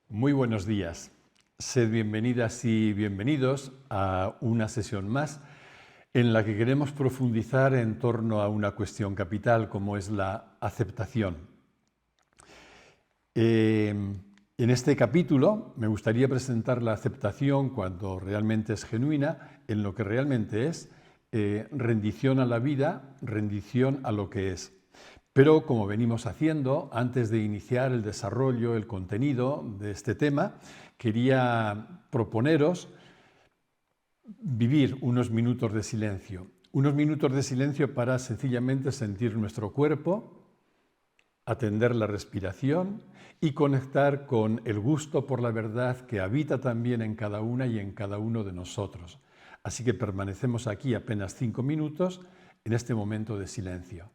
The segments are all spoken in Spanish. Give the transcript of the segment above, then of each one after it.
Muy buenos días. Sed bienvenidas y bienvenidos a una sesión más en la que queremos profundizar en torno a una cuestión capital como es la aceptación. En este capítulo me gustaría presentar la aceptación cuando realmente es genuina, en lo que realmente es rendición a la vida, rendición a lo que es. Pero como venimos haciendo, antes de iniciar el desarrollo, el contenido de este tema, quería proponeros vivir unos minutos de silencio. Unos minutos de silencio para sencillamente sentir nuestro cuerpo, atender la respiración y conectar con el gusto por la verdad que habita también en cada una y en cada uno de nosotros. Así que permanecemos aquí apenas 5 minutos en este momento de silencio.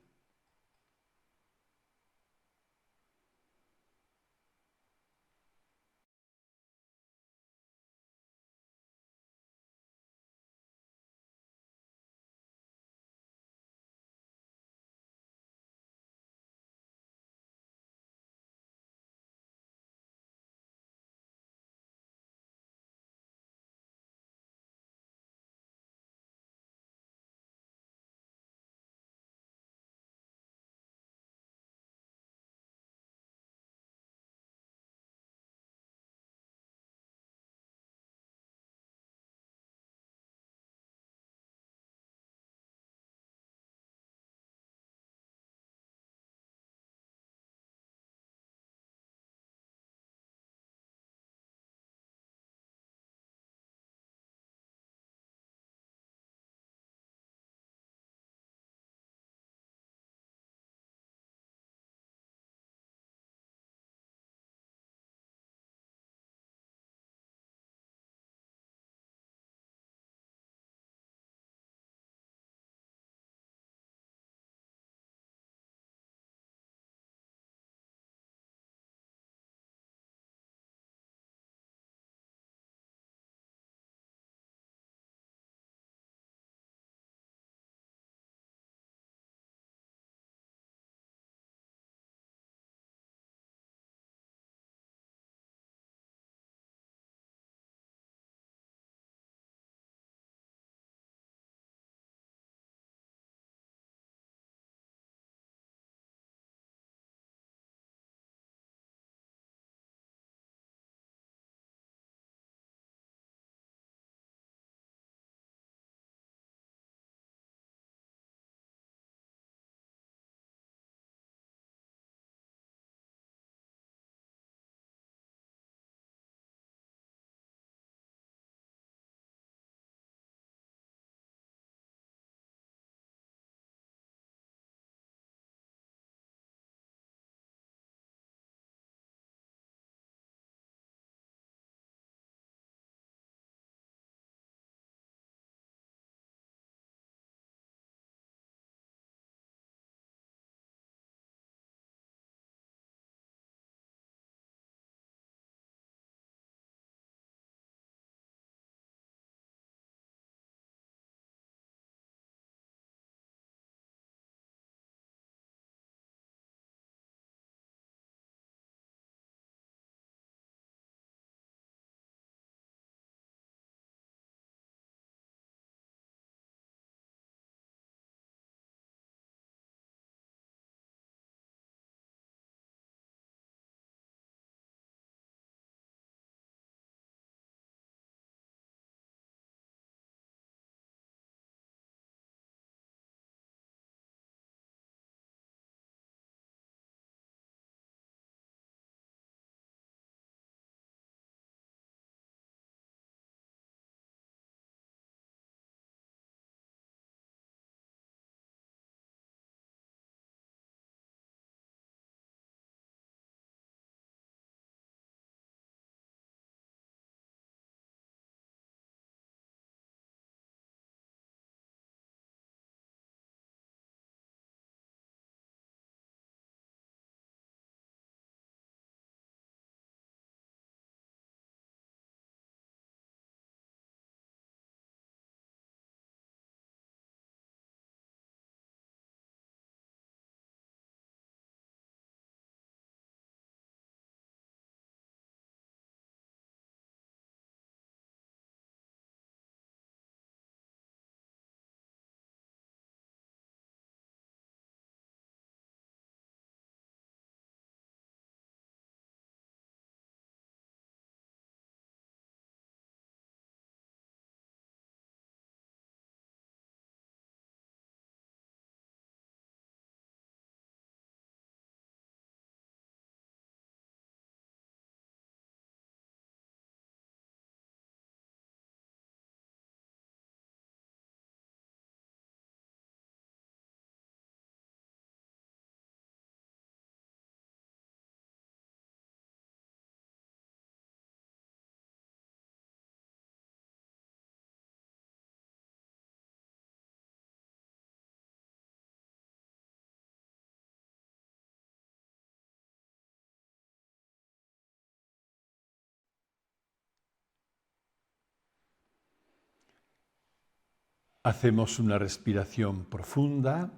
Hacemos una respiración profunda,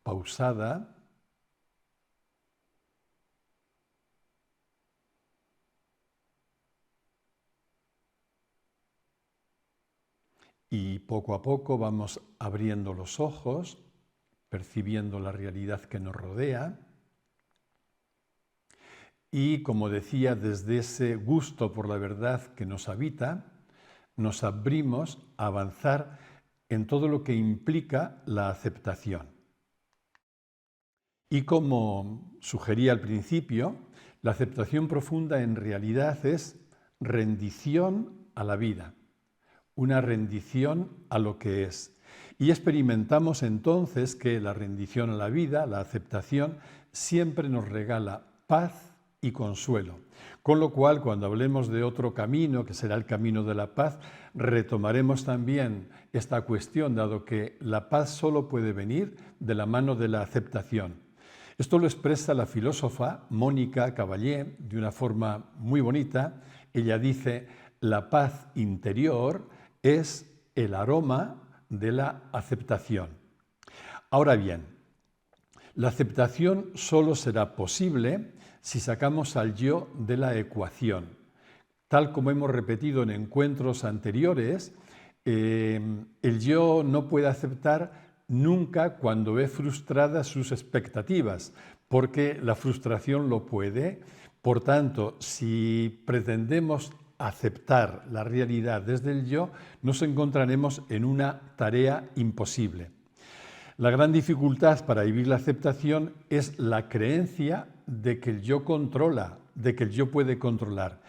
pausada. Y poco a poco vamos abriendo los ojos, percibiendo la realidad que nos rodea. Y, como decía, desde ese gusto por la verdad que nos habita, nos abrimos a avanzar en todo lo que implica la aceptación. Y como sugería al principio, la aceptación profunda en realidad es rendición a la vida, una rendición a lo que es. Y experimentamos entonces que la rendición a la vida, la aceptación, siempre nos regala paz y consuelo. Con lo cual, cuando hablemos de otro camino, que será el camino de la paz, retomaremos también esta cuestión, dado que la paz solo puede venir de la mano de la aceptación. Esto lo expresa la filósofa Mónica Cavallé de una forma muy bonita. Ella dice: la paz interior es el aroma de la aceptación. Ahora bien, la aceptación solo será posible si sacamos al yo de la ecuación. Tal como hemos repetido en encuentros anteriores, el yo no puede aceptar nunca cuando ve frustradas sus expectativas, porque la frustración lo puede. Por tanto, si pretendemos aceptar la realidad desde el yo, nos encontraremos en una tarea imposible. La gran dificultad para vivir la aceptación es la creencia de que el yo controla, de que el yo puede controlar.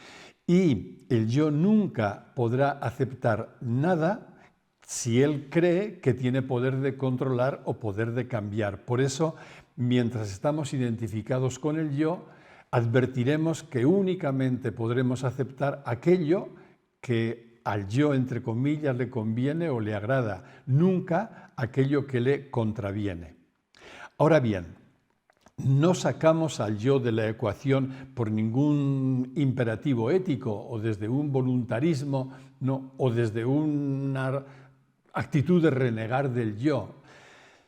Y el yo nunca podrá aceptar nada si él cree que tiene poder de controlar o poder de cambiar. Por eso, mientras estamos identificados con el yo, advertiremos que únicamente podremos aceptar aquello que al yo, entre comillas, le conviene o le agrada, nunca aquello que le contraviene. Ahora bien, no sacamos al yo de la ecuación por ningún imperativo ético o desde un voluntarismo, no, o desde una actitud de renegar del yo.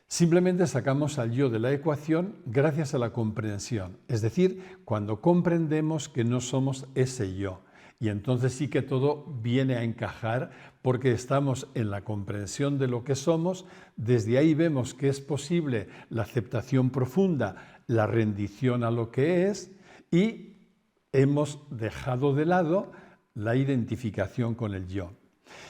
Simplemente sacamos al yo de la ecuación gracias a la comprensión, es decir, cuando comprendemos que no somos ese yo. Y entonces sí que todo viene a encajar porque estamos en la comprensión de lo que somos, desde ahí vemos que es posible la aceptación profunda, la rendición a lo que es, y hemos dejado de lado la identificación con el yo.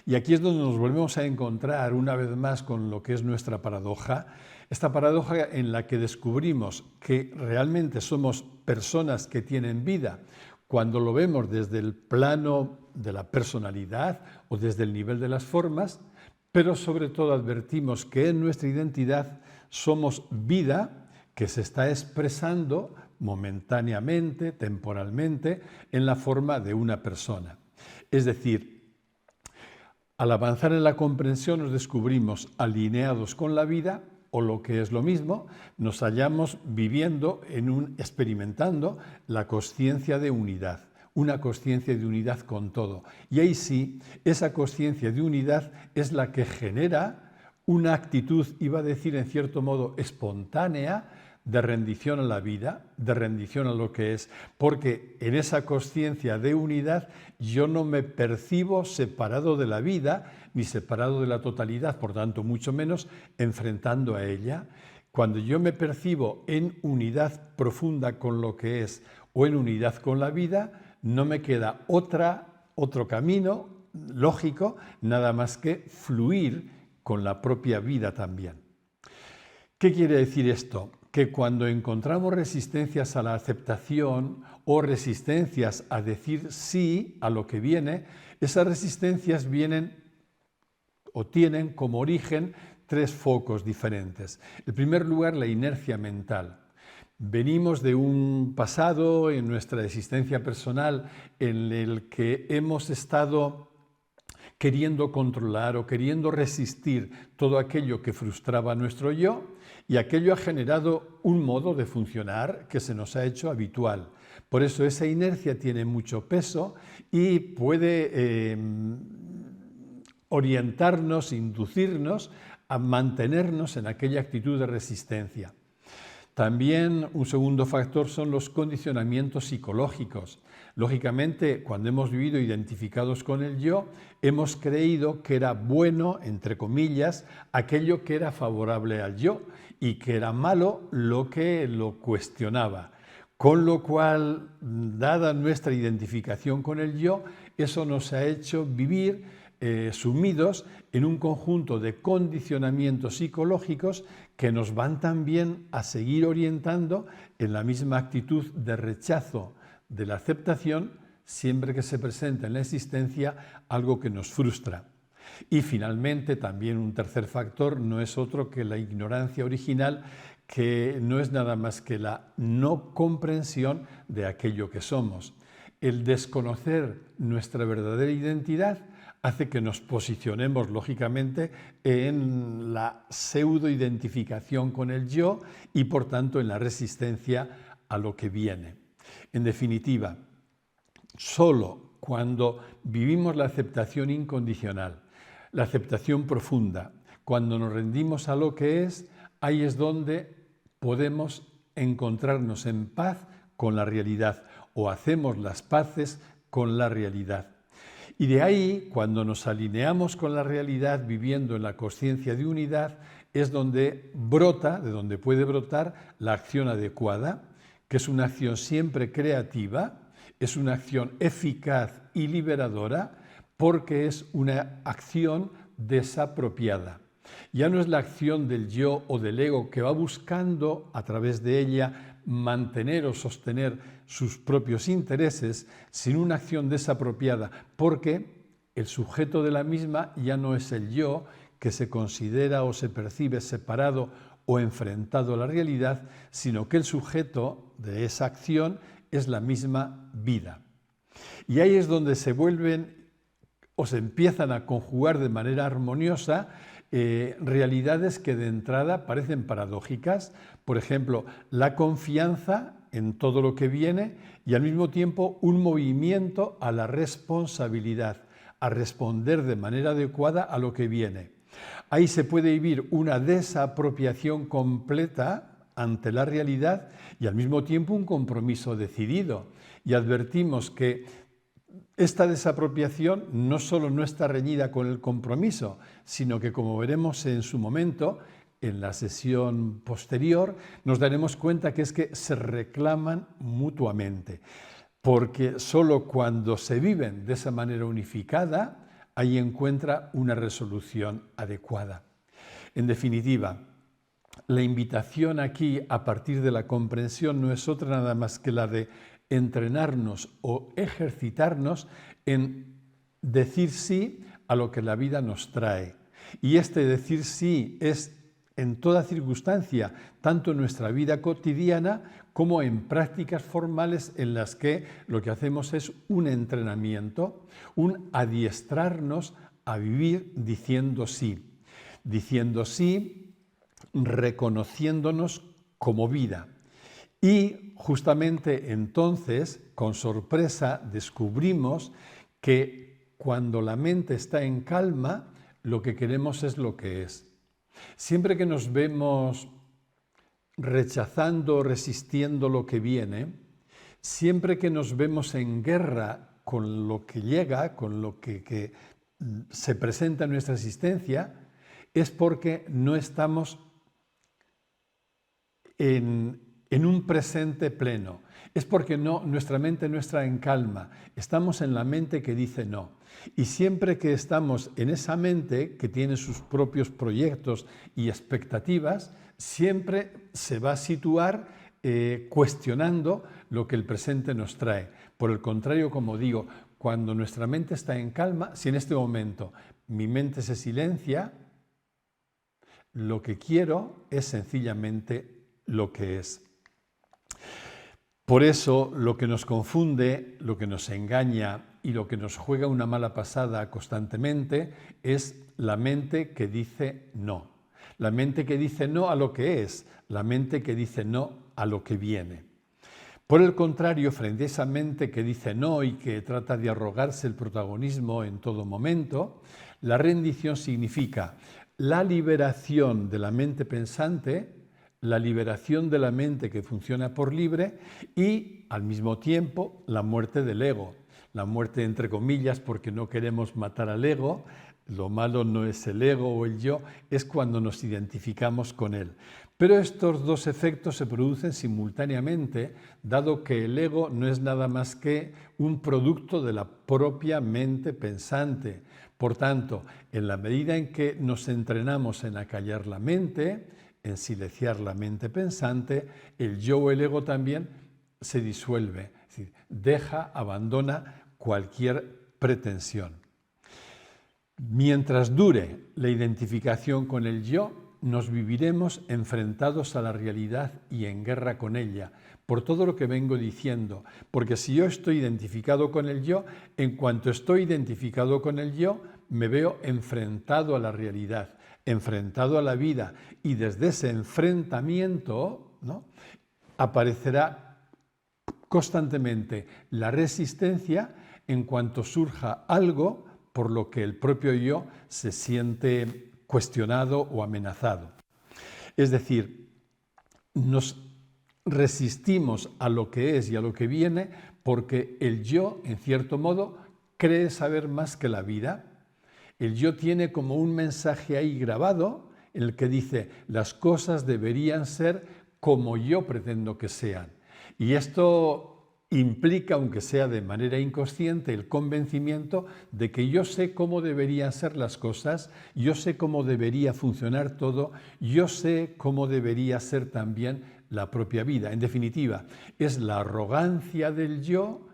Y aquí es donde nos volvemos a encontrar una vez más con lo que es nuestra paradoja, esta paradoja en la que descubrimos que realmente somos personas que tienen vida cuando lo vemos desde el plano de la personalidad o desde el nivel de las formas, pero sobre todo advertimos que en nuestra identidad somos vida que se está expresando momentáneamente, temporalmente, en la forma de una persona. Es decir, al avanzar en la comprensión nos descubrimos alineados con la vida, o lo que es lo mismo, nos hallamos viviendo, experimentando la consciencia de unidad, una consciencia de unidad con todo. Y ahí sí, esa consciencia de unidad es la que genera una actitud, iba a decir en cierto modo, espontánea, de rendición a la vida, de rendición a lo que es, porque en esa consciencia de unidad yo no me percibo separado de la vida ni separado de la totalidad, por tanto mucho menos enfrentando a ella. Cuando yo me percibo en unidad profunda con lo que es o en unidad con la vida, no me queda otro camino lógico nada más que fluir con la propia vida también. ¿Qué quiere decir esto? Que cuando encontramos resistencias a la aceptación o resistencias a decir sí a lo que viene, esas resistencias vienen o tienen como origen tres focos diferentes. En primer lugar, la inercia mental. Venimos de un pasado en nuestra existencia personal en el que hemos estado queriendo controlar o queriendo resistir todo aquello que frustraba nuestro yo, y aquello ha generado un modo de funcionar que se nos ha hecho habitual. Por eso esa inercia tiene mucho peso y puede orientarnos, inducirnos a mantenernos en aquella actitud de resistencia. También un segundo factor son los condicionamientos psicológicos. Lógicamente, cuando hemos vivido identificados con el yo, hemos creído que era bueno, entre comillas, aquello que era favorable al yo y que era malo lo que lo cuestionaba. Con lo cual, dada nuestra identificación con el yo, eso nos ha hecho vivir sumidos en un conjunto de condicionamientos psicológicos que nos van también a seguir orientando en la misma actitud de rechazo de la aceptación siempre que se presenta en la existencia algo que nos frustra. Y finalmente también un tercer factor no es otro que la ignorancia original, que no es nada más que la no comprensión de aquello que somos. El desconocer nuestra verdadera identidad hace que nos posicionemos lógicamente en la pseudo-identificación con el yo y por tanto en la resistencia a lo que viene. En definitiva, solo cuando vivimos la aceptación incondicional, la aceptación profunda, cuando nos rendimos a lo que es, ahí es donde podemos encontrarnos en paz con la realidad o hacemos las paces con la realidad. Y de ahí, cuando nos alineamos con la realidad viviendo en la consciencia de unidad, es donde brota, de donde puede brotar la acción adecuada, que es una acción siempre creativa, es una acción eficaz y liberadora, porque es una acción desapropiada. Ya no es la acción del yo o del ego que va buscando a través de ella mantener o sostener sus propios intereses, sino una acción desapropiada, porque el sujeto de la misma ya no es el yo que se considera o se percibe separado o enfrentado a la realidad, sino que el sujeto de esa acción es la misma vida. Y ahí es donde se vuelven o se empiezan a conjugar de manera armoniosa realidades que de entrada parecen paradójicas. Por ejemplo, la confianza en todo lo que viene y al mismo tiempo un movimiento a la responsabilidad, a responder de manera adecuada a lo que viene. Ahí se puede vivir una desapropiación completa ante la realidad y al mismo tiempo un compromiso decidido. Y advertimos que esta desapropiación no solo no está reñida con el compromiso, sino que, como veremos en su momento, en la sesión posterior, nos daremos cuenta que es que se reclaman mutuamente, porque solo cuando se viven de esa manera unificada, ahí encuentra una resolución adecuada. En definitiva, la invitación aquí a partir de la comprensión no es otra nada más que la de entrenarnos o ejercitarnos en decir sí a lo que la vida nos trae. Y este decir sí es en toda circunstancia, tanto en nuestra vida cotidiana como en prácticas formales en las que lo que hacemos es un entrenamiento, un adiestrarnos a vivir diciendo sí, reconociéndonos como vida. Y justamente entonces, con sorpresa, descubrimos que cuando la mente está en calma, lo que queremos es lo que es. Siempre que nos vemos rechazando o resistiendo lo que viene, siempre que nos vemos en guerra con lo que llega, con lo que se presenta en nuestra existencia, es porque no estamos en un presente pleno. Es porque nuestra mente no está en calma. Estamos en la mente que dice no. Y siempre que estamos en esa mente que tiene sus propios proyectos y expectativas, siempre se va a situar cuestionando lo que el presente nos trae. Por el contrario, como digo, cuando nuestra mente está en calma, si en este momento mi mente se silencia, lo que quiero es sencillamente lo que es. Por eso lo que nos confunde, lo que nos engaña y lo que nos juega una mala pasada constantemente es la mente que dice no. La mente que dice no a lo que es, la mente que dice no a lo que viene. Por el contrario, frente a esa mente que dice no y que trata de arrogarse el protagonismo en todo momento, la rendición significa la liberación de la mente pensante, la liberación de la mente que funciona por libre y, al mismo tiempo, la muerte del ego. La muerte entre comillas porque no queremos matar al ego. Lo malo no es el ego o el yo, es cuando nos identificamos con él. Pero estos dos efectos se producen simultáneamente, dado que el ego no es nada más que un producto de la propia mente pensante. Por tanto, en la medida en que nos entrenamos en acallar la mente, en silenciar la mente pensante, el yo o el ego también se disuelve, es decir, abandona cualquier pretensión. Mientras dure la identificación con el yo, nos viviremos enfrentados a la realidad y en guerra con ella, por todo lo que vengo diciendo, porque si yo estoy identificado con el yo, en cuanto estoy identificado con el yo, me veo enfrentado a la realidad, enfrentado a la vida, y desde ese enfrentamiento, ¿no?, aparecerá constantemente la resistencia en cuanto surja algo por lo que el propio yo se siente cuestionado o amenazado. Es decir, nos resistimos a lo que es y a lo que viene porque el yo, en cierto modo, cree saber más que la vida. El yo tiene como un mensaje ahí grabado en el que dice las cosas deberían ser como yo pretendo que sean. Y esto implica, aunque sea de manera inconsciente, el convencimiento de que yo sé cómo deberían ser las cosas, yo sé cómo debería funcionar todo, yo sé cómo debería ser también la propia vida. En definitiva, es la arrogancia del yo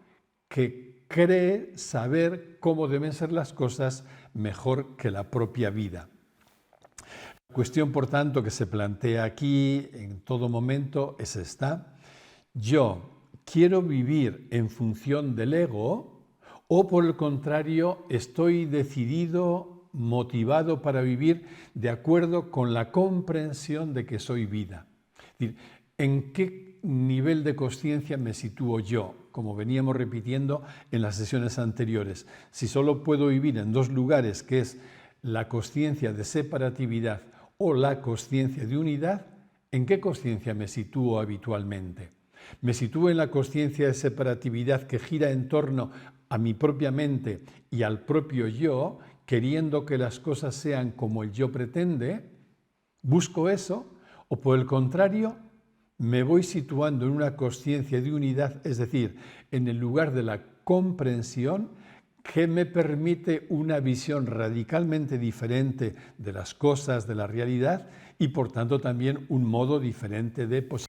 que cree saber cómo deben ser las cosas mejor que la propia vida. La cuestión, por tanto, que se plantea aquí en todo momento es esta: yo quiero vivir en función del ego o, por el contrario, estoy decidido, motivado para vivir de acuerdo con la comprensión de que soy vida. Es decir, ¿en qué nivel de consciencia me sitúo yo? Como veníamos repitiendo en las sesiones anteriores. Si solo puedo vivir en dos lugares, que es la consciencia de separatividad o la consciencia de unidad, ¿en qué consciencia me sitúo habitualmente? ¿Me sitúo en la consciencia de separatividad que gira en torno a mi propia mente y al propio yo, queriendo que las cosas sean como el yo pretende? ¿Busco eso? ¿O por el contrario, me voy situando en una consciencia de unidad, es decir, en el lugar de la comprensión que me permite una visión radicalmente diferente de las cosas, de la realidad y por tanto también un modo diferente de posibilidad?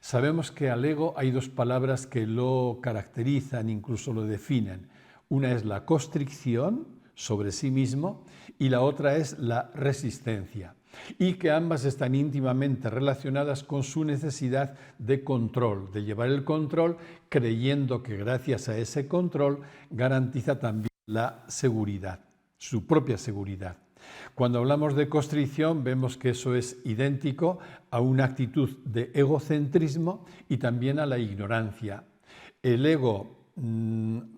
Sabemos que al ego hay dos palabras que lo caracterizan, incluso lo definen. Una es la constricción sobre sí mismo y la otra es la resistencia, y que ambas están íntimamente relacionadas con su necesidad de control, de llevar el control, creyendo que gracias a ese control garantiza también la seguridad, su propia seguridad. Cuando hablamos de constricción vemos que eso es idéntico a una actitud de egocentrismo y también a la ignorancia. El ego,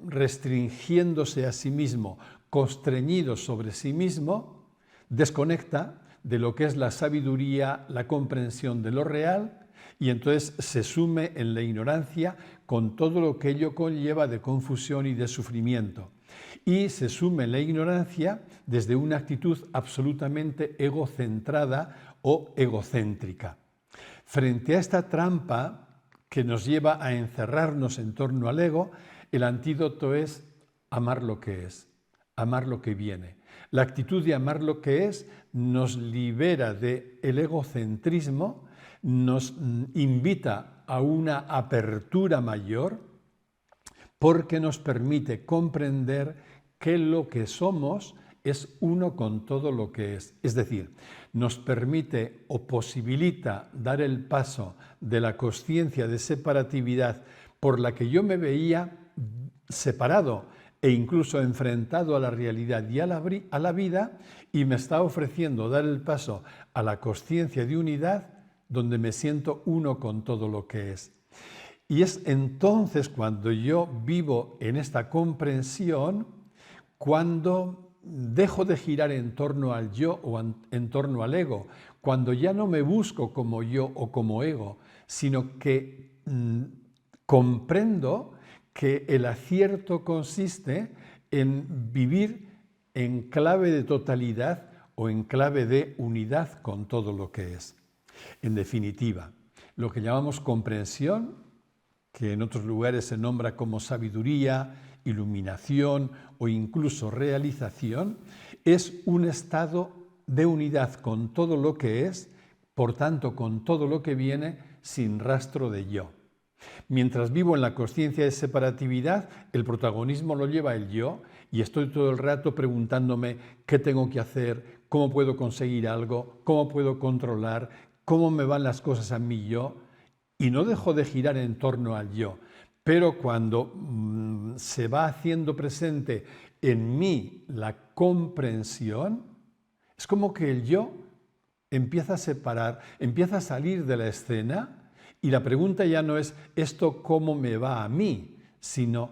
restringiéndose a sí mismo, constreñido sobre sí mismo, desconecta de lo que es la sabiduría, la comprensión de lo real, y entonces se sume en la ignorancia con todo lo que ello conlleva de confusión y de sufrimiento. Y se sume en la ignorancia desde una actitud absolutamente egocentrada o egocéntrica. Frente a esta trampa que nos lleva a encerrarnos en torno al ego, el antídoto es amar lo que es, amar lo que viene. La actitud de amar lo que es nos libera del egocentrismo, nos invita a una apertura mayor porque nos permite comprender que lo que somos es uno con todo lo que es. Es decir, nos permite o posibilita dar el paso de la consciencia de separatividad por la que yo me veía separado e incluso enfrentado a la realidad y a la vida, y me está ofreciendo dar el paso a la consciencia de unidad donde me siento uno con todo lo que es. Y es entonces cuando yo vivo en esta comprensión, cuando dejo de girar en torno al yo o en torno al ego, cuando ya no me busco como yo o como ego, sino que comprendo que el acierto consiste en vivir en clave de totalidad o en clave de unidad con todo lo que es. En definitiva, lo que llamamos comprensión, que en otros lugares se nombra como sabiduría, iluminación o incluso realización, es un estado de unidad con todo lo que es, por tanto con todo lo que viene, sin rastro de yo. Mientras vivo en la consciencia de separatividad, el protagonismo lo lleva el yo y estoy todo el rato preguntándome qué tengo que hacer, cómo puedo conseguir algo, cómo puedo controlar, cómo me van las cosas a mí yo, y no dejo de girar en torno al yo. Pero cuando se va haciendo presente en mí la comprensión, es como que el yo empieza a separar, empieza a salir de la escena. Y la pregunta ya no es esto cómo me va a mí, sino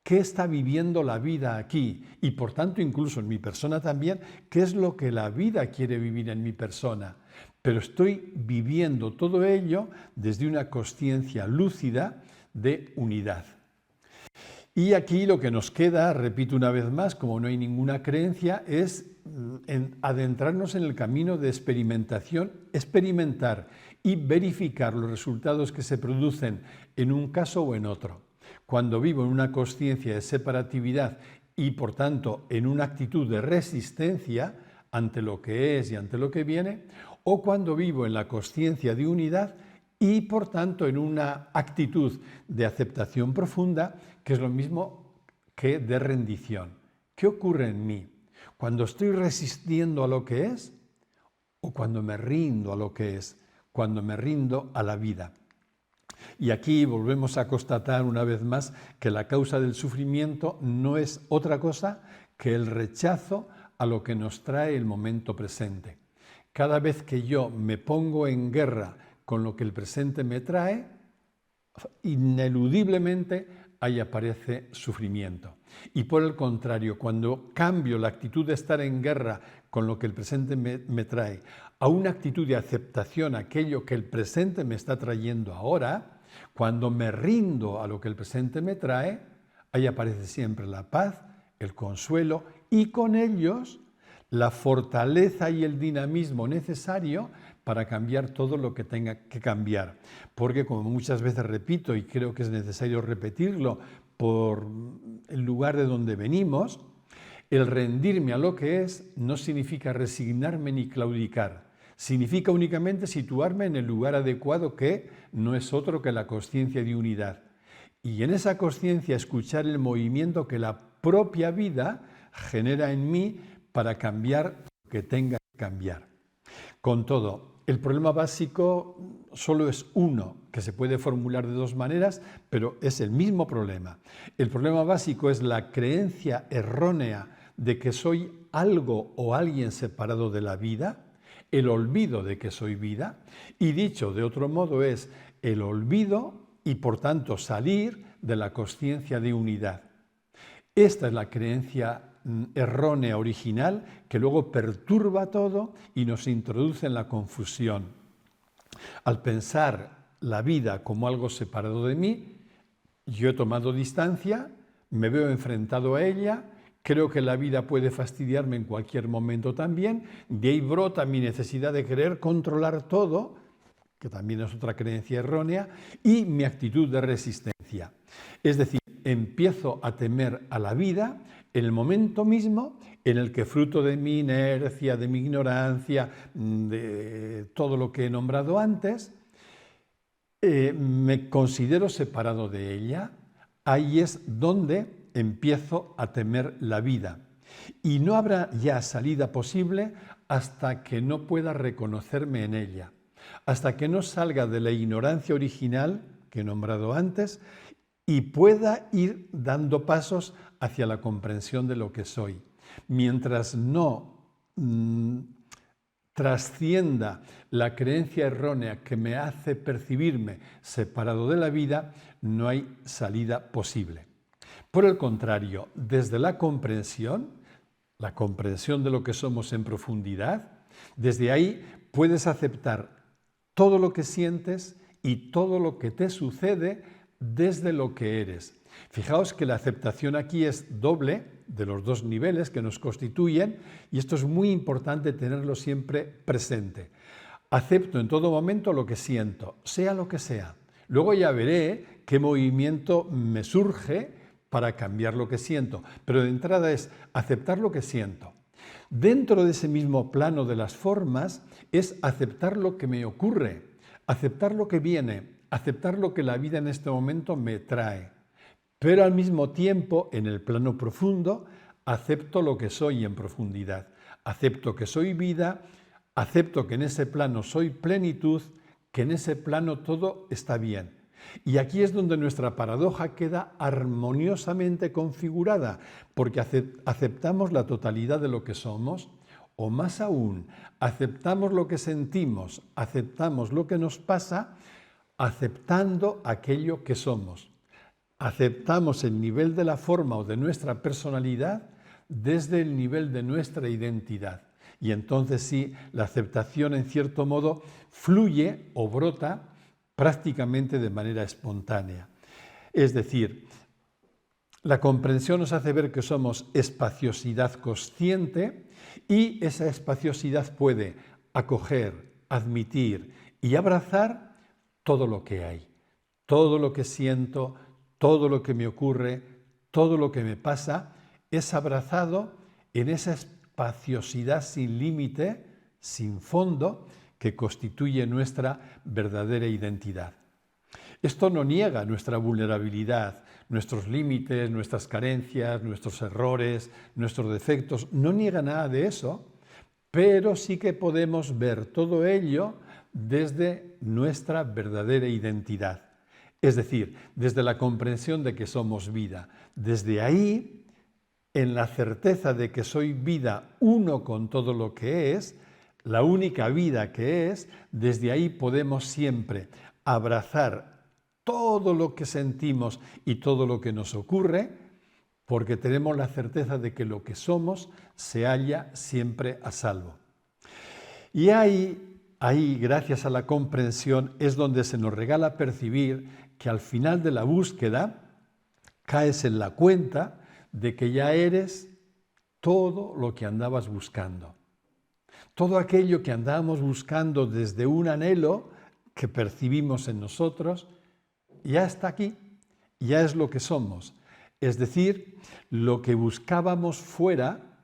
qué está viviendo la vida aquí y por tanto incluso en mi persona también, qué es lo que la vida quiere vivir en mi persona. Pero estoy viviendo todo ello desde una consciencia lúcida de unidad. Y aquí lo que nos queda, repito una vez más, como no hay ninguna creencia, es adentrarnos en el camino de experimentación, experimentar y verificar los resultados que se producen en un caso o en otro. Cuando vivo en una consciencia de separatividad y por tanto en una actitud de resistencia ante lo que es y ante lo que viene, o cuando vivo en la consciencia de unidad y por tanto en una actitud de aceptación profunda, que es lo mismo que de rendición. ¿Qué ocurre en mí? Cuando estoy resistiendo a lo que es o cuando me rindo a lo que es, cuando me rindo a la vida. Y aquí volvemos a constatar una vez más que la causa del sufrimiento no es otra cosa que el rechazo a lo que nos trae el momento presente. Cada vez que yo me pongo en guerra con lo que el presente me trae, ineludiblemente ahí aparece sufrimiento. Y por el contrario, cuando cambio la actitud de estar en guerra con lo que el presente me trae a una actitud de aceptación a aquello que el presente me está trayendo ahora, cuando me rindo a lo que el presente me trae, ahí aparece siempre la paz, el consuelo y con ellos la fortaleza y el dinamismo necesario para cambiar todo lo que tenga que cambiar. Porque, como muchas veces repito, y creo que es necesario repetirlo por el lugar de donde venimos, el rendirme a lo que es no significa resignarme ni claudicar. Significa únicamente situarme en el lugar adecuado que no es otro que la consciencia de unidad. Y en esa consciencia escuchar el movimiento que la propia vida genera en mí para cambiar lo que tenga que cambiar. Con todo, el problema básico solo es uno, que se puede formular de dos maneras, pero es el mismo problema. El problema básico es la creencia errónea de que soy algo o alguien separado de la vida, el olvido de que soy vida, y dicho de otro modo es el olvido y por tanto salir de la consciencia de unidad. Esta es la creencia errónea original que luego perturba todo y nos introduce en la confusión. Al pensar la vida como algo separado de mí, yo he tomado distancia, me veo enfrentado a ella, creo que la vida puede fastidiarme en cualquier momento también, de ahí brota mi necesidad de querer controlar todo, que también es otra creencia errónea, y mi actitud de resistencia. Es decir, empiezo a temer a la vida en el momento mismo en el que, fruto de mi inercia, de mi ignorancia, de todo lo que he nombrado antes, me considero separado de ella. Ahí es donde empiezo a temer la vida. Y no habrá ya salida posible hasta que no pueda reconocerme en ella, hasta que no salga de la ignorancia original que he nombrado antes y pueda ir dando pasos hacia la comprensión de lo que soy. Mientras no trascienda la creencia errónea que me hace percibirme separado de la vida, no hay salida posible. Por el contrario, desde la comprensión de lo que somos en profundidad, desde ahí puedes aceptar todo lo que sientes y todo lo que te sucede desde lo que eres. Fijaos que la aceptación aquí es doble, de los dos niveles que nos constituyen, y esto es muy importante tenerlo siempre presente. Acepto en todo momento lo que siento, sea lo que sea. Luego ya veré qué movimiento me surge para cambiar lo que siento, pero de entrada es aceptar lo que siento. Dentro de ese mismo plano de las formas es aceptar lo que me ocurre, aceptar lo que viene, aceptar lo que la vida en este momento me trae. Pero al mismo tiempo, en el plano profundo, acepto lo que soy en profundidad. Acepto que soy vida, acepto que en ese plano soy plenitud, que en ese plano todo está bien. Y aquí es donde nuestra paradoja queda armoniosamente configurada, porque aceptamos la totalidad de lo que somos, o más aún, aceptamos lo que sentimos, aceptamos lo que nos pasa, aceptando aquello que somos. Aceptamos el nivel de la forma o de nuestra personalidad desde el nivel de nuestra identidad. Y entonces sí, la aceptación en cierto modo fluye o brota prácticamente de manera espontánea. Es decir, la comprensión nos hace ver que somos espaciosidad consciente y esa espaciosidad puede acoger, admitir y abrazar todo lo que hay, todo lo que siento, todo lo que me ocurre, todo lo que me pasa, es abrazado en esa espaciosidad sin límite, sin fondo, que constituye nuestra verdadera identidad. Esto no niega nuestra vulnerabilidad, nuestros límites, nuestras carencias, nuestros errores, nuestros defectos, no niega nada de eso, pero sí que podemos ver todo ello desde nuestra verdadera identidad. Es decir, desde la comprensión de que somos vida. Desde ahí, en la certeza de que soy vida uno con todo lo que es, la única vida que es, desde ahí podemos siempre abrazar todo lo que sentimos y todo lo que nos ocurre, porque tenemos la certeza de que lo que somos se halla siempre a salvo. Y ahí, gracias a la comprensión, es donde se nos regala percibir que al final de la búsqueda caes en la cuenta de que ya eres todo lo que andabas buscando. Todo aquello que andábamos buscando desde un anhelo que percibimos en nosotros, ya está aquí, ya es lo que somos. Es decir, lo que buscábamos fuera,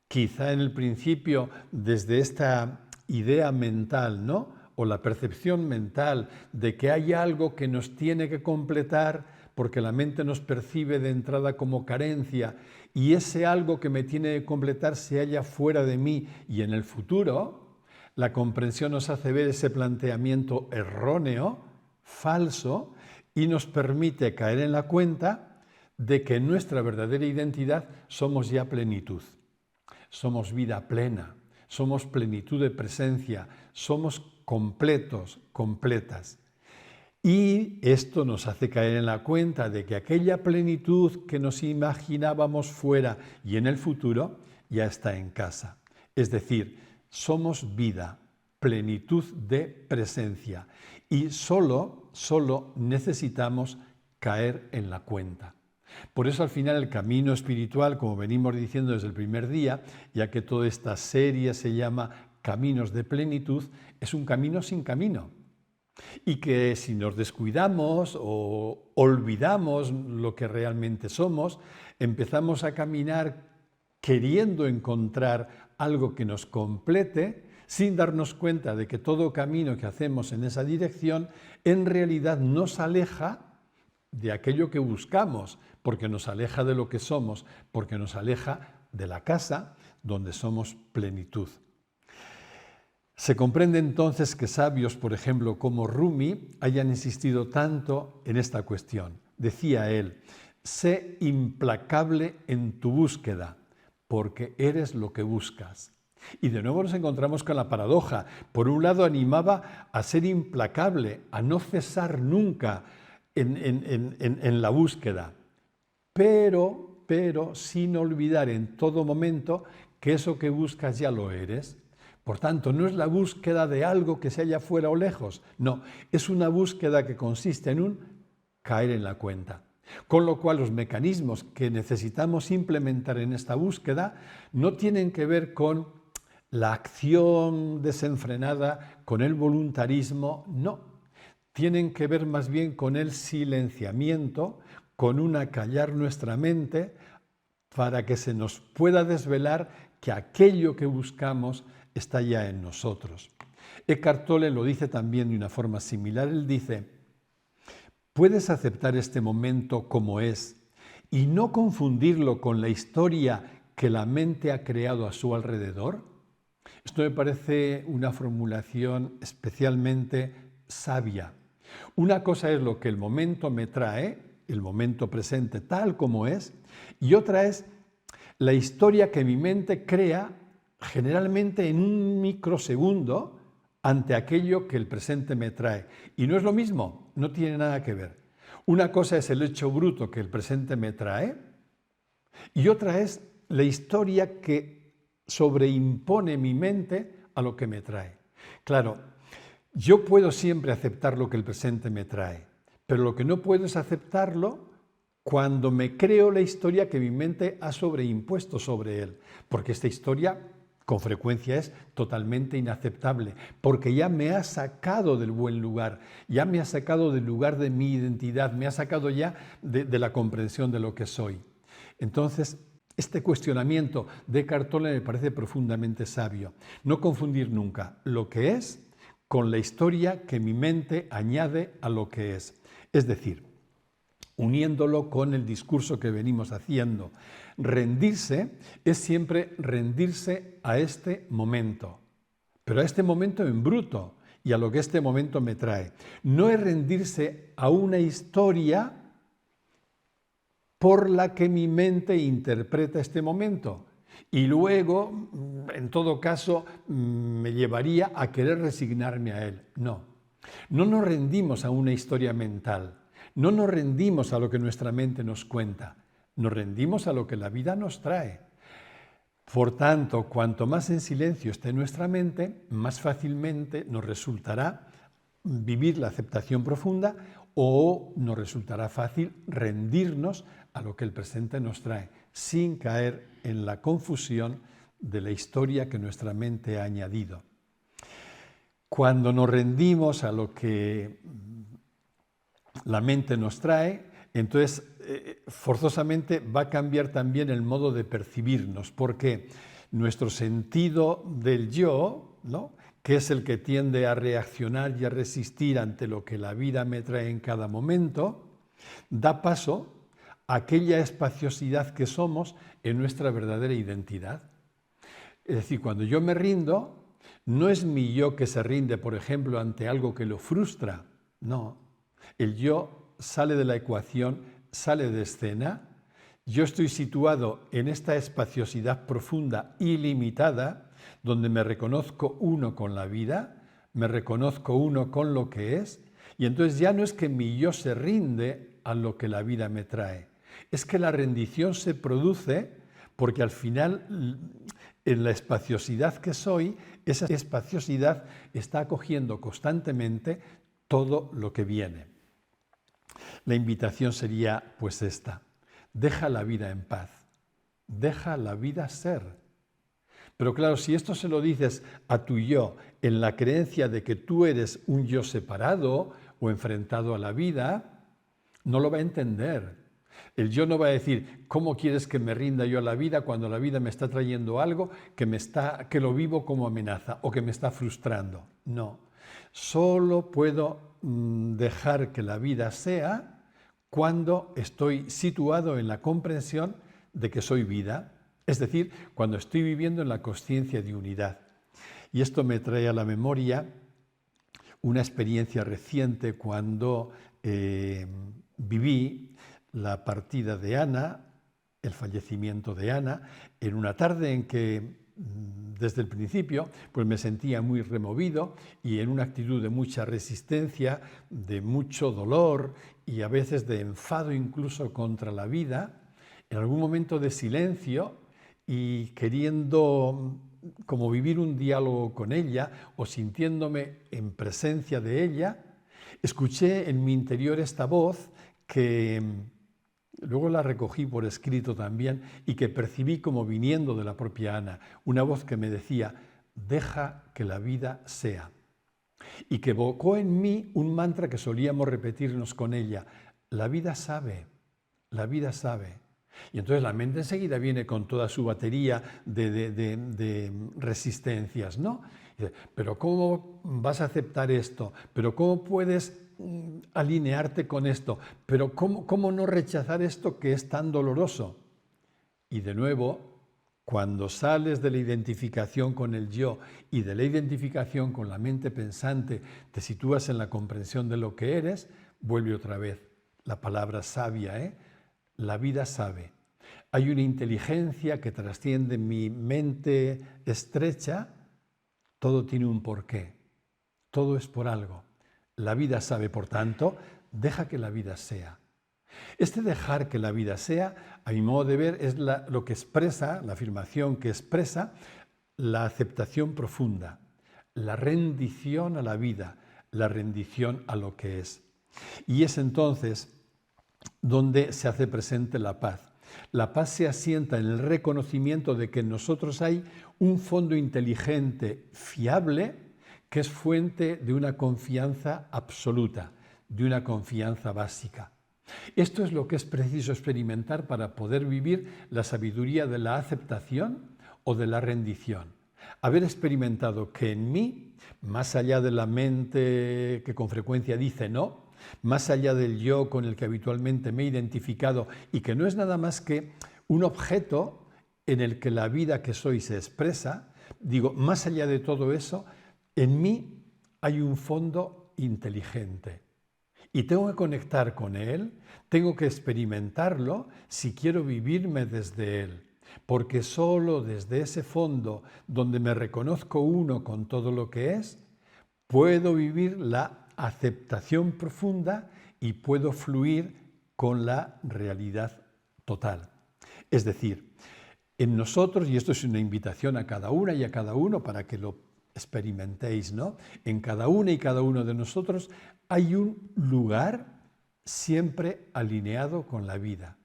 quizá en el principio desde esta idea mental, ¿no?, o la percepción mental de que hay algo que nos tiene que completar porque la mente nos percibe de entrada como carencia y ese algo que me tiene que completar se halla fuera de mí y en el futuro, la comprensión nos hace ver ese planteamiento erróneo, falso, y nos permite caer en la cuenta de que en nuestra verdadera identidad somos ya plenitud, somos vida plena, somos plenitud de presencia, somos completos, completas. Y esto nos hace caer en la cuenta de que aquella plenitud que nos imaginábamos fuera y en el futuro ya está en casa. Es decir, somos vida, plenitud de presencia y solo necesitamos caer en la cuenta. Por eso al final el camino espiritual, como venimos diciendo desde el primer día, ya que toda esta serie se llama Caminos de Plenitud, es un camino sin camino. Y que si nos descuidamos o olvidamos lo que realmente somos, empezamos a caminar queriendo encontrar algo que nos complete, sin darnos cuenta de que todo camino que hacemos en esa dirección en realidad nos aleja de aquello que buscamos, porque nos aleja de lo que somos, porque nos aleja de la casa donde somos plenitud. Se comprende entonces que sabios, por ejemplo, como Rumi, hayan insistido tanto en esta cuestión. Decía él, sé implacable en tu búsqueda, porque eres lo que buscas. Y de nuevo nos encontramos con la paradoja. Por un lado animaba a ser implacable, a no cesar nunca en la búsqueda, pero sin olvidar en todo momento que eso que buscas ya lo eres. Por tanto, no es la búsqueda de algo que se halla fuera o lejos, no, es una búsqueda que consiste en un caer en la cuenta. Con lo cual los mecanismos que necesitamos implementar en esta búsqueda no tienen que ver con la acción desenfrenada, con el voluntarismo, no. Tienen que ver más bien con el silenciamiento, con un acallar nuestra mente para que se nos pueda desvelar que aquello que buscamos está ya en nosotros. Eckhart Tolle lo dice también de una forma similar. Él dice: ¿puedes aceptar este momento como es y no confundirlo con la historia que la mente ha creado a su alrededor? Esto me parece una formulación especialmente sabia. Una cosa es lo que el momento me trae, el momento presente tal como es, y otra es la historia que mi mente crea generalmente en un microsegundo ante aquello que el presente me trae. Y no es lo mismo, no tiene nada que ver. Una cosa es el hecho bruto que el presente me trae y otra es la historia que sobreimpone mi mente a lo que me trae. Claro, yo puedo siempre aceptar lo que el presente me trae, pero lo que no puedo es aceptarlo cuando me creo la historia que mi mente ha sobreimpuesto sobre él, porque esta historia con frecuencia es totalmente inaceptable, porque ya me ha sacado del buen lugar, ya me ha sacado del lugar de mi identidad, me ha sacado ya de la comprensión de lo que soy. Entonces, este cuestionamiento de Eckhart Tolle me parece profundamente sabio. No confundir nunca lo que es con la historia que mi mente añade a lo que es. Es decir, uniéndolo con el discurso que venimos haciendo. Rendirse es siempre rendirse a este momento, pero a este momento en bruto y a lo que este momento me trae. No es rendirse a una historia por la que mi mente interpreta este momento y luego, en todo caso, me llevaría a querer resignarme a él. No, no nos rendimos a una historia mental. No nos rendimos a lo que nuestra mente nos cuenta, nos rendimos a lo que la vida nos trae. Por tanto, cuanto más en silencio esté nuestra mente, más fácilmente nos resultará vivir la aceptación profunda o nos resultará fácil rendirnos a lo que el presente nos trae, sin caer en la confusión de la historia que nuestra mente ha añadido. Cuando nos rendimos a lo que la mente nos trae, entonces forzosamente va a cambiar también el modo de percibirnos, porque nuestro sentido del yo, ¿no?, que es el que tiende a reaccionar y a resistir ante lo que la vida me trae en cada momento, da paso a aquella espaciosidad que somos en nuestra verdadera identidad. Es decir, cuando yo me rindo, no es mi yo que se rinde, por ejemplo, ante algo que lo frustra, no. El yo sale de la ecuación, sale de escena. Yo estoy situado en esta espaciosidad profunda, ilimitada, donde me reconozco uno con la vida, me reconozco uno con lo que es, y entonces ya no es que mi yo se rinde a lo que la vida me trae, es que la rendición se produce porque al final, en la espaciosidad que soy, esa espaciosidad está acogiendo constantemente todo lo que viene. La invitación sería pues esta: deja la vida en paz, deja la vida ser. Pero claro, si esto se lo dices a tu yo en la creencia de que tú eres un yo separado o enfrentado a la vida, no lo va a entender. El yo no va a decir: ¿cómo quieres que me rinda yo a la vida cuando la vida me está trayendo algo que lo vivo como amenaza o que me está frustrando? No, solo puedo dejar que la vida sea cuando estoy situado en la comprensión de que soy vida, es decir, cuando estoy viviendo en la consciencia de unidad. Y esto me trae a la memoria una experiencia reciente cuando viví la partida de Ana, el fallecimiento de Ana, en una tarde en que desde el principio, pues me sentía muy removido y en una actitud de mucha resistencia, de mucho dolor y a veces de enfado incluso contra la vida, en algún momento de silencio y queriendo como vivir un diálogo con ella o sintiéndome en presencia de ella, escuché en mi interior esta voz que luego la recogí por escrito también y que percibí como viniendo de la propia Ana, una voz que me decía, deja que la vida sea. Y que evocó en mí un mantra que solíamos repetirnos con ella, la vida sabe, la vida sabe. Y entonces la mente enseguida viene con toda su batería de resistencias, ¿no? Y dice, pero ¿cómo vas a aceptar esto? ¿Pero cómo puedes alinearte con esto? ¿Pero cómo no rechazar esto que es tan doloroso? Y de nuevo, cuando sales de la identificación con el yo y de la identificación con la mente pensante, te sitúas en la comprensión de lo que eres, vuelve otra vez la palabra sabia, ¿eh? La vida sabe. Hay una inteligencia que trasciende mi mente estrecha. Todo tiene un porqué. Todo es por algo. La vida sabe, por tanto, deja que la vida sea. Este dejar que la vida sea, a mi modo de ver, es lo que expresa, la afirmación que expresa la aceptación profunda, la rendición a la vida, la rendición a lo que es. Y es entonces donde se hace presente la paz. La paz se asienta en el reconocimiento de que en nosotros hay un fondo inteligente, fiable, que es fuente de una confianza absoluta, de una confianza básica. Esto es lo que es preciso experimentar para poder vivir la sabiduría de la aceptación o de la rendición. Haber experimentado que en mí, más allá de la mente que con frecuencia dice no, más allá del yo con el que habitualmente me he identificado y que no es nada más que un objeto en el que la vida que soy se expresa, digo, más allá de todo eso, en mí hay un fondo inteligente. Y tengo que conectar con él, tengo que experimentarlo si quiero vivirme desde él. Porque solo desde ese fondo, donde me reconozco uno con todo lo que es, puedo vivir la aceptación profunda y puedo fluir con la realidad total. Es decir, en nosotros, y esto es una invitación a cada una y a cada uno para que lo experimentéis, ¿no? En cada una y cada uno de nosotros hay un lugar siempre alineado con la vida.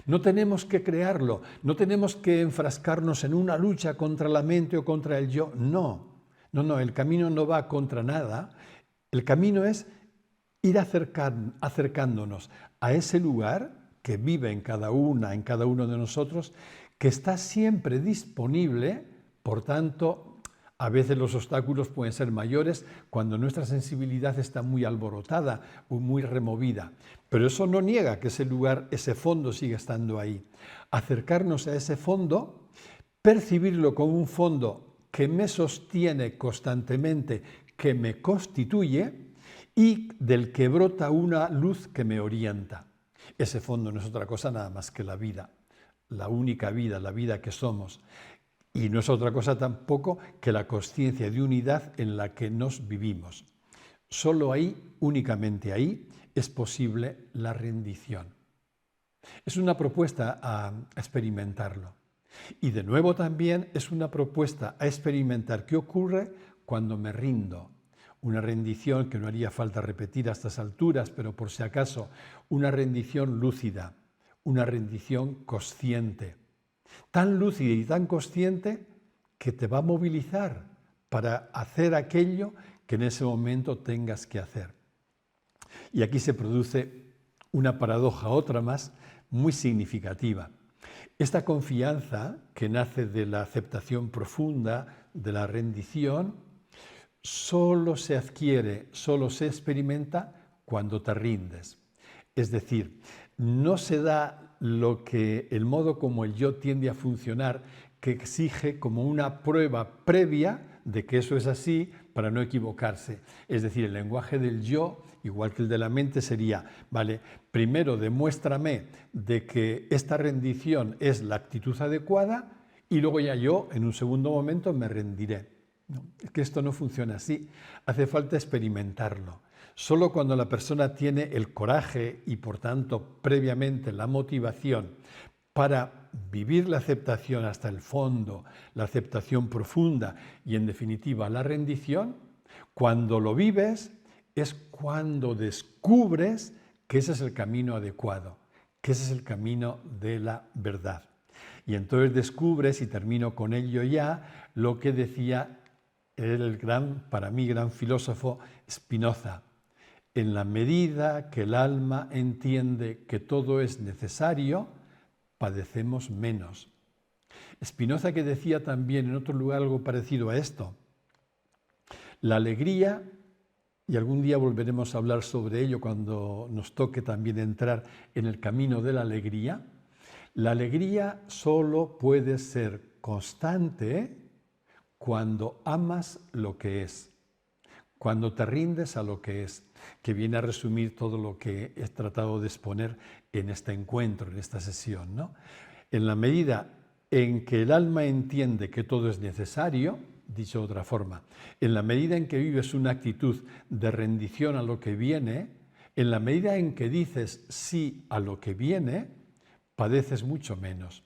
No tenemos que crearlo, no tenemos que enfrascarnos en una lucha contra la mente o contra el yo, no, el camino no va contra nada, el camino es ir acercándonos a ese lugar que vive en cada una, en cada uno de nosotros, que está siempre disponible, por tanto, a veces los obstáculos pueden ser mayores cuando nuestra sensibilidad está muy alborotada o muy removida. Pero eso no niega que ese lugar, ese fondo siga estando ahí. Acercarnos a ese fondo, percibirlo como un fondo que me sostiene constantemente, que me constituye y del que brota una luz que me orienta. Ese fondo no es otra cosa nada más que la vida, la única vida, la vida que somos. Y no es otra cosa tampoco que la consciencia de unidad en la que nos vivimos. Solo ahí, únicamente ahí, es posible la rendición. Es una propuesta a experimentarlo. Y de nuevo también es una propuesta a experimentar qué ocurre cuando me rindo. Una rendición que no haría falta repetir a estas alturas, pero por si acaso, una rendición lúcida, una rendición consciente. Tan lúcida y tan consciente que te va a movilizar para hacer aquello que en ese momento tengas que hacer. Y aquí se produce una paradoja, otra más, muy significativa. Esta confianza que nace de la aceptación profunda, de la rendición, solo se adquiere, solo se experimenta cuando te rindes. Es decir, no se da el modo como el yo tiende a funcionar, que exige como una prueba previa de que eso es así para no equivocarse. Es decir, el lenguaje del yo, igual que el de la mente, sería, vale, primero demuéstrame de que esta rendición es la actitud adecuada y luego ya yo, en un segundo momento, me rendiré. No, es que esto no funciona así. Hace falta experimentarlo. Solo cuando la persona tiene el coraje y, por tanto, previamente la motivación para vivir la aceptación hasta el fondo, la aceptación profunda y, en definitiva, la rendición, cuando lo vives es cuando descubres que ese es el camino adecuado, que ese es el camino de la verdad. Y entonces descubres, y termino con ello ya, lo que decía el para mí, gran filósofo Spinoza. En la medida que el alma entiende que todo es necesario, padecemos menos. Spinoza, que decía también en otro lugar algo parecido a esto: la alegría, y algún día volveremos a hablar sobre ello cuando nos toque también entrar en el camino de la alegría solo puede ser constante cuando amas lo que es, cuando te rindes a lo que es, que viene a resumir todo lo que he tratado de exponer en este encuentro, en esta sesión, ¿no? En la medida en que el alma entiende que todo es necesario, dicho de otra forma, en la medida en que vives una actitud de rendición a lo que viene, en la medida en que dices sí a lo que viene, padeces mucho menos.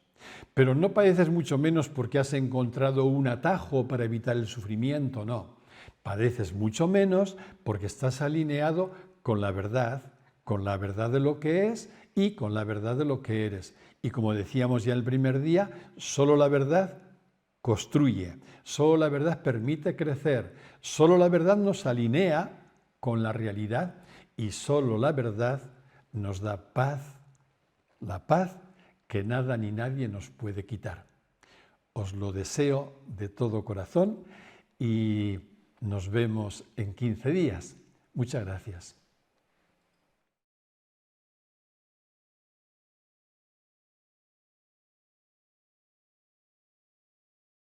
Pero no padeces mucho menos porque has encontrado un atajo para evitar el sufrimiento, no. Padeces mucho menos porque estás alineado con la verdad de lo que es y con la verdad de lo que eres. Y como decíamos ya el primer día, solo la verdad construye, solo la verdad permite crecer, solo la verdad nos alinea con la realidad y solo la verdad nos da paz, la paz que nada ni nadie nos puede quitar. Os lo deseo de todo corazón y nos vemos en 15 días. Muchas gracias.